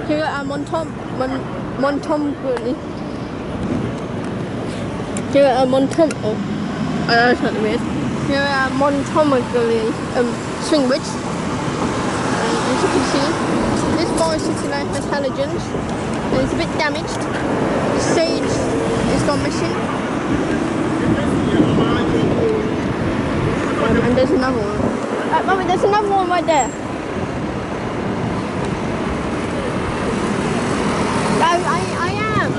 Here at Montgomery. Here at Montgomery. I know it's not weird. Here at Montgomery swing bridge. As you can see, this forest city light has halogens and it's a bit damaged. The stage has gone missing. And there's another one. Mummy, there's another one right there. I am.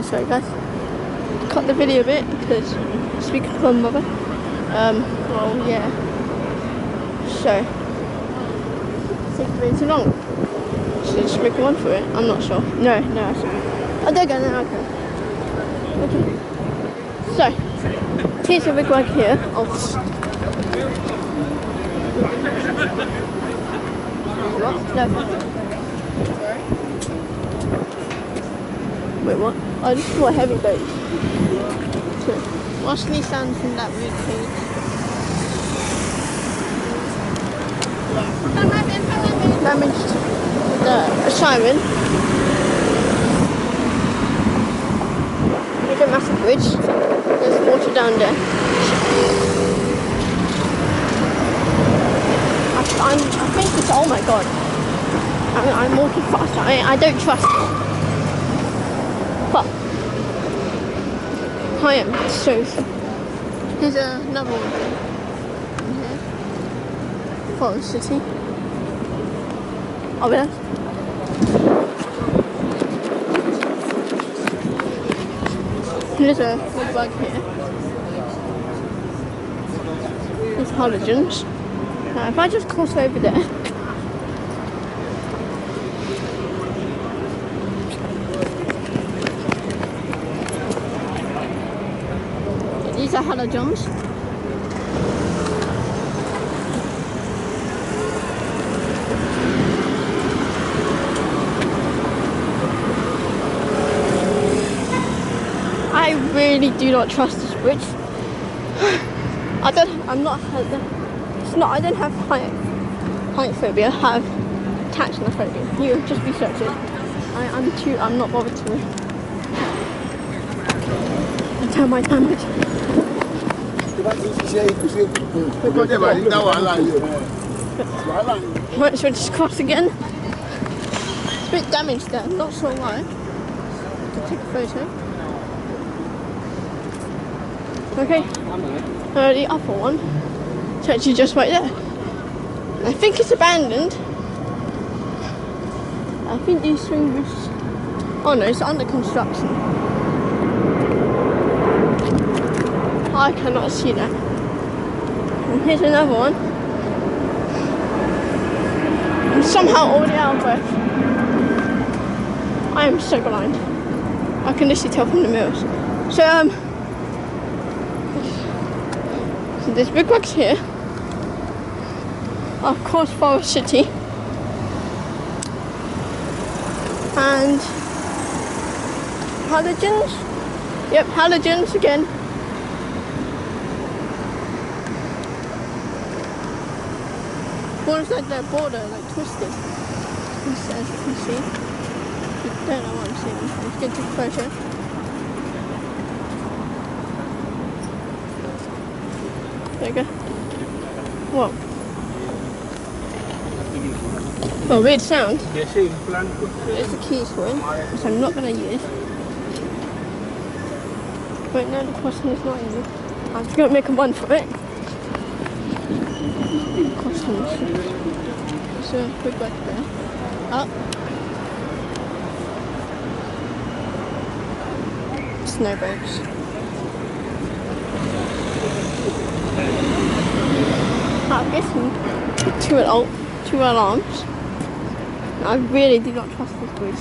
Sorry guys. Cut the video a bit because speaking to my mother. Well, yeah. So, it's taking too long. Should I just make one for it? I'm not sure. No, I shouldn't. Oh, there you go, now okay. So, here's a big one here. No. Wait, what? Oh, this is what heavy goes. So, watch me stand from that weird cage. Damaged the siren. There's a massive bridge. There's water down there. I think it's, oh my god. I'm walking fast. I don't trust it. But I am so. Here's another one here. Forest City. Oh, yeah. There's a big bug here. There's halogens. If I just cross over there. These are halogens. I really do not trust this bridge. I don't have height phobia, I have attachment phobia. You just research it. I'm not bothered to tell my damage. Right, so just cross again. It's a bit damaged there, not sure why. I can take a photo. Okay, the upper one. It's actually just right there. I think it's abandoned. I think these swing bridges. Oh no, it's under construction. I cannot see that. And here's another one. I'm somehow already out of breath. I am so blind. I can literally tell from the mirrors. So there's big bugs here. Of course, Forest City. And halogens. Yep, halogens again. One's like their border, like twisted. As you can see. You don't know what I'm seeing. Let's get to the photo. There you go. Whoa. Oh, weird sound. There's the keys for it, which I'm not going to use. Right now the question is not easy. I'm just going to make a run for it. Customs. So, quick back there. Up. Snowboats. I'm guessing two alarms. I really do not trust this bridge.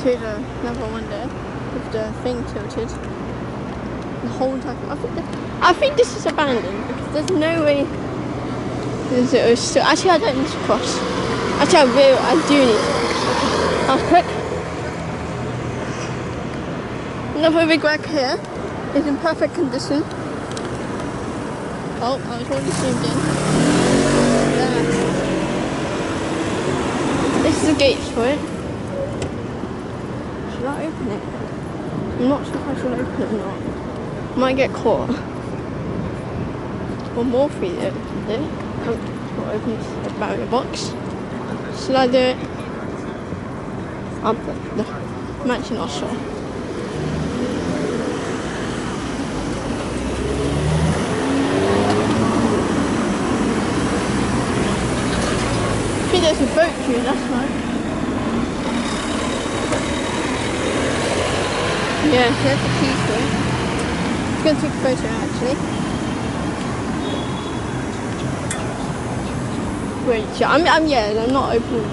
Here's another one there with the thing tilted. the whole entire thing. I think this is abandoned because there's no way. It was still, actually, I don't need to cross. Actually, I do need to cross. That was quick. Another big wreck here. It's in perfect condition. Oh, I was already zoomed in. There. This is the gates for it. Should I open it? I'm not sure if I should open it or not. Might get caught. One more for you to do. I'll open the barrier box. Should I do it? I'm actually not sure. I think there's a boat here, that's right. Yeah, there's the key for it. I'm going to take a photo actually. Wait, I'm not opening it.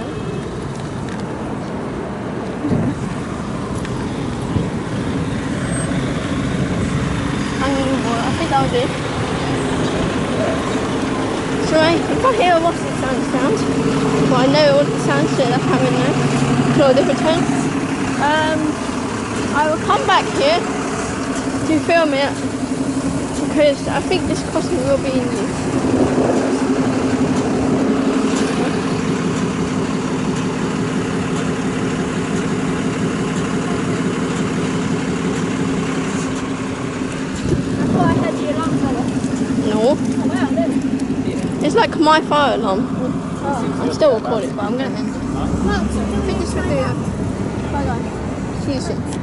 I think that'll do. So if I hear lots of sounds, well I know all the sounds that are coming now, for all different tones, I will come back here to film it because I think this crossing will be in use. It's like my fire alarm. Oh, I'm still recording, but I'm going to end it. Well, finish the video. Bye guys. See you soon.